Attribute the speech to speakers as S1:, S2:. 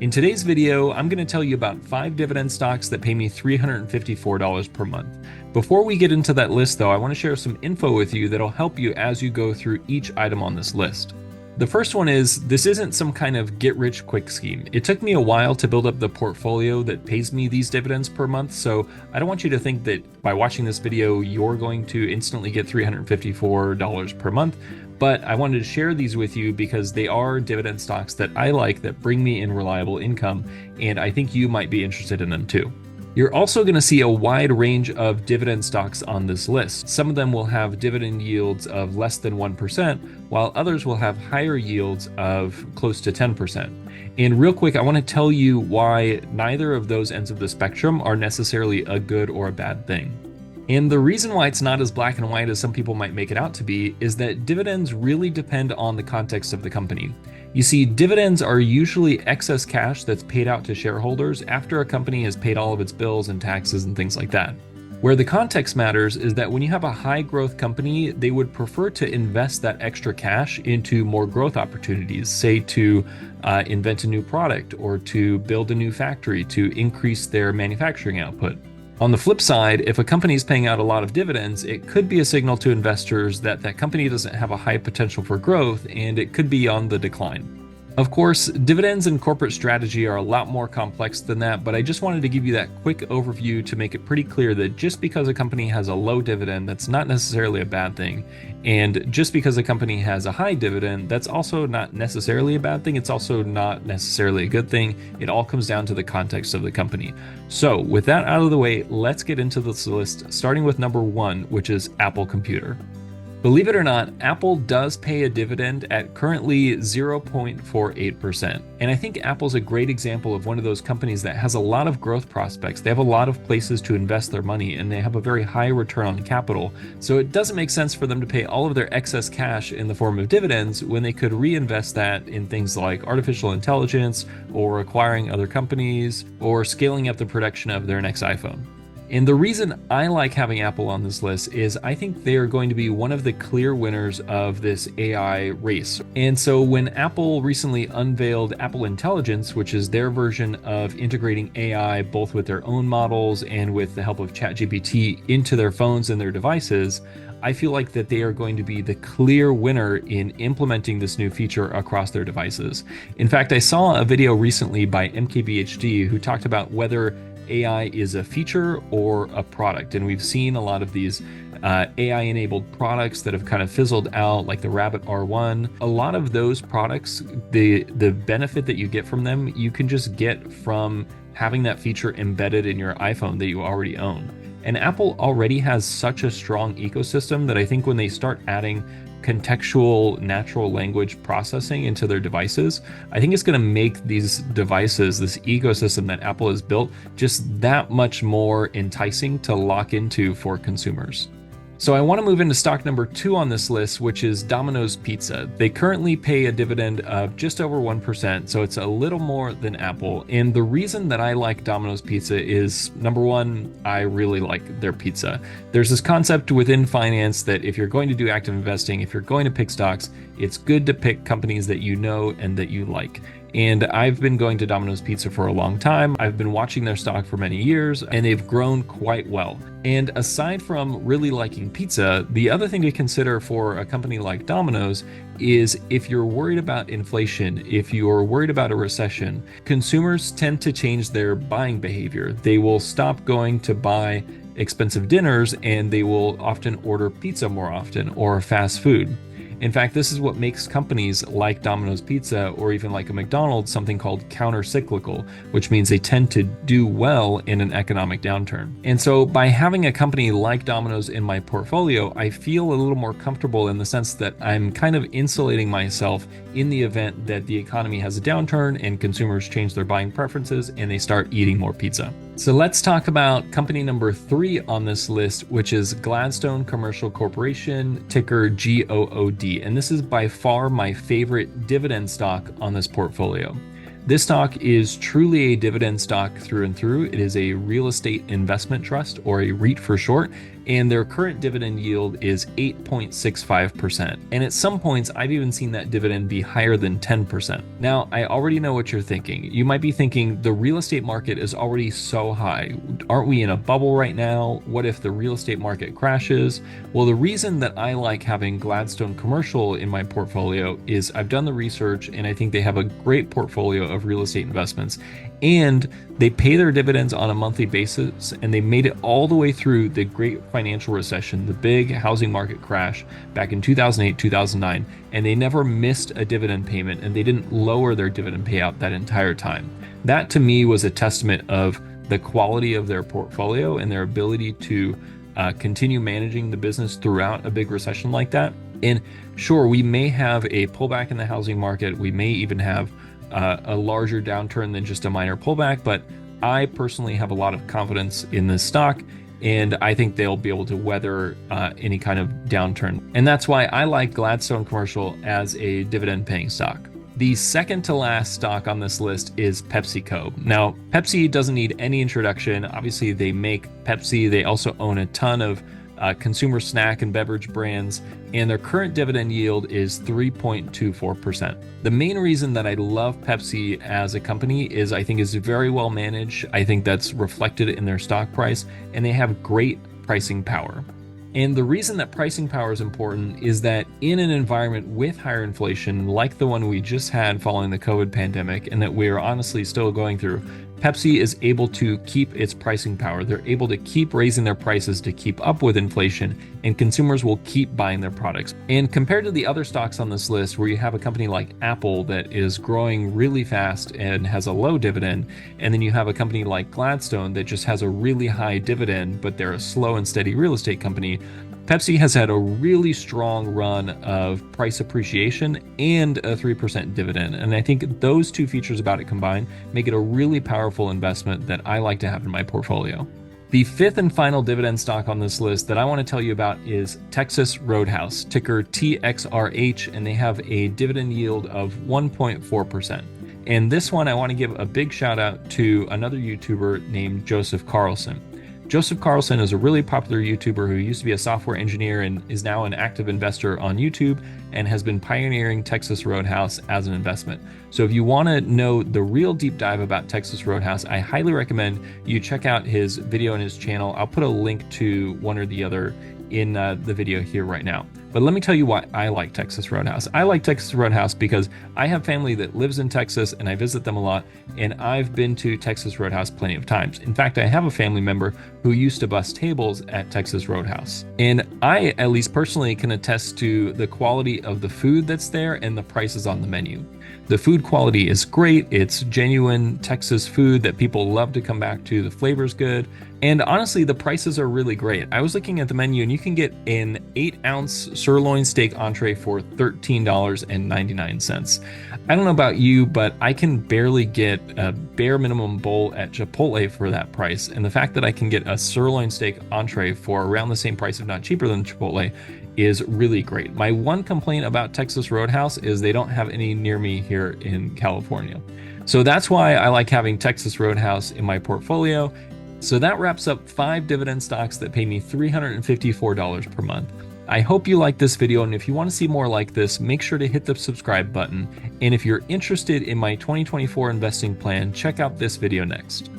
S1: In today's video, I'm going to tell you about 5 dividend stocks that pay me $354 per month. Before we get into that list though, I want to share some info with you that'll help you as you go through each item on this list. The first one is, this isn't some kind of get-rich-quick scheme. It took me a while to build up the portfolio that pays me these dividends per month, so I don't want you to think that by watching this video, you're going to instantly get $354 per month, but I wanted to share these with you because they are dividend stocks that I like that bring me in reliable income, and I think you might be interested in them too. You're also going to see a wide range of dividend stocks on this list. Some of them will have dividend yields of less than 1%, while others will have higher yields of close to 10%. And real quick, I want to tell you why neither of those ends of the spectrum are necessarily a good or a bad thing. And the reason why it's not as black and white as some people might make it out to be is that dividends really depend on the context of the company. You see, dividends are usually excess cash that's paid out to shareholders after a company has paid all of its bills and taxes and things like that. Where the context matters is that when you have a high growth company, they would prefer to invest that extra cash into more growth opportunities, say to invent a new product or to build a new factory to increase their manufacturing output. On the flip side, if a company is paying out a lot of dividends, it could be a signal to investors that that company doesn't have a high potential for growth and it could be on the decline. Of course, dividends and corporate strategy are a lot more complex than that, but I just wanted to give you that quick overview to make it pretty clear that just because a company has a low dividend, that's not necessarily a bad thing. And just because a company has a high dividend, that's also not necessarily a bad thing. It's also not necessarily a good thing. It all comes down to the context of the company. So with that out of the way, let's get into this list, starting with number 1, which is Apple Computer. Believe it or not, Apple does pay a dividend at currently 0.48%. And I think Apple's a great example of one of those companies that has a lot of growth prospects. They have a lot of places to invest their money and they have a very high return on capital. So it doesn't make sense for them to pay all of their excess cash in the form of dividends when they could reinvest that in things like artificial intelligence or acquiring other companies or scaling up the production of their next iPhone. And the reason I like having Apple on this list is I think they are going to be one of the clear winners of this AI race. And so when Apple recently unveiled Apple Intelligence, which is their version of integrating AI both with their own models and with the help of ChatGPT into their phones and their devices, I feel like that they are going to be the clear winner in implementing this new feature across their devices. In fact, I saw a video recently by MKBHD who talked about whether AI is a feature or a product. And we've seen a lot of these AI-enabled products that have kind of fizzled out, like the Rabbit R1. A lot of those products, the benefit that you get from them, you can just get from having that feature embedded in your iPhone that you already own. And Apple already has such a strong ecosystem that I think when they start adding contextual natural language processing into their devices, I think it's going to make these devices, this ecosystem that Apple has built, just that much more enticing to lock into for consumers. So I want to move into stock number 2 on this list, which is Domino's Pizza. They currently pay a dividend of just over 1%, so it's a little more than Apple. And the reason that I like Domino's Pizza is, number 1, I really like their pizza. There's this concept within finance that if you're going to do active investing, if you're going to pick stocks, it's good to pick companies that you know and that you like. And I've been going to Domino's Pizza for a long time. I've been watching their stock for many years, and they've grown quite well. And aside from really liking pizza, the other thing to consider for a company like Domino's is if you're worried about inflation, if you're worried about a recession, consumers tend to change their buying behavior. They will stop going to buy expensive dinners, and they will often order pizza more often or fast food. In fact, this is what makes companies like Domino's Pizza or even like a McDonald's something called counter-cyclical, which means they tend to do well in an economic downturn. And so by having a company like Domino's in my portfolio, I feel a little more comfortable in the sense that I'm kind of insulating myself in the event that the economy has a downturn and consumers change their buying preferences and they start eating more pizza. So let's talk about company number 3 on this list, which is Gladstone Commercial Corporation, ticker GOOD. And this is by far my favorite dividend stock on this portfolio. This stock is truly a dividend stock through and through. It is a real estate investment trust, or a REIT for short, and their current dividend yield is 8.65%. And at some points, I've even seen that dividend be higher than 10%. Now, I already know what you're thinking. You might be thinking the real estate market is already so high. Aren't we in a bubble right now? What if the real estate market crashes? Well, the reason that I like having Gladstone Commercial in my portfolio is I've done the research and I think they have a great portfolio of real estate investments, and they pay their dividends on a monthly basis, and they made it all the way through the great financial recession, the big housing market crash back in 2008, 2009, and they never missed a dividend payment, and they didn't lower their dividend payout that entire time. That to me was a testament of the quality of their portfolio and their ability to continue managing the business throughout a big recession like that. And sure, we may have a pullback in the housing market. We may even have a larger downturn than just a minor pullback, but I personally have a lot of confidence in this stock, and I think they'll be able to weather any kind of downturn. And that's why I like Gladstone Commercial as a dividend paying stock. The second to last stock on this list is PepsiCo. Now, Pepsi doesn't need any introduction. Obviously, they make Pepsi. They also own a ton of consumer snack and beverage brands, and their current dividend yield is 3.24%. The main reason that I love Pepsi as a company is I think it's very well managed. I think that's reflected in their stock price, and they have great pricing power. And the reason that pricing power is important is that in an environment with higher inflation, like the one we just had following the COVID pandemic, and that we're honestly still going through, Pepsi is able to keep its pricing power. They're able to keep raising their prices to keep up with inflation, and consumers will keep buying their products. And compared to the other stocks on this list, where you have a company like Apple that is growing really fast and has a low dividend, and then you have a company like Gladstone that just has a really high dividend, but they're a slow and steady real estate company, Pepsi has had a really strong run of price appreciation and a 3% dividend. And I think those two features about it combined make it a really powerful investment that I like to have in my portfolio. The fifth and final dividend stock on this list that I want to tell you about is Texas Roadhouse, ticker TXRH, and they have a dividend yield of 1.4%. And this one, I want to give a big shout out to another YouTuber named Joseph Carlson. Joseph Carlson is a really popular YouTuber who used to be a software engineer and is now an active investor on YouTube and has been pioneering Texas Roadhouse as an investment. So if you want to know the real deep dive about Texas Roadhouse, I highly recommend you check out his video on his channel. I'll put a link to one or the other in the video here right now. But let me tell you why I like Texas Roadhouse. I like Texas Roadhouse because I have family that lives in Texas and I visit them a lot, and I've been to Texas Roadhouse plenty of times. In fact, I have a family member who used to bus tables at Texas Roadhouse. And I, at least personally, can attest to the quality of the food that's there and the prices on the menu. The food quality is great. It's genuine Texas food that people love to come back to. The flavor's good. And honestly, the prices are really great. I was looking at the menu and you can get an 8-ounce sirloin steak entree for $13.99. I don't know about you, but I can barely get a bare minimum bowl at Chipotle for that price. And the fact that I can get a sirloin steak entree for around the same price, if not cheaper than Chipotle, is really great. My one complaint about Texas Roadhouse is they don't have any near me here in California. So that's why I like having Texas Roadhouse in my portfolio. So that wraps up 5 dividend stocks that pay me $354 per month. I hope you like this video, and if you want to see more like this, make sure to hit the subscribe button. And if you're interested in my 2024 investing plan, check out this video next.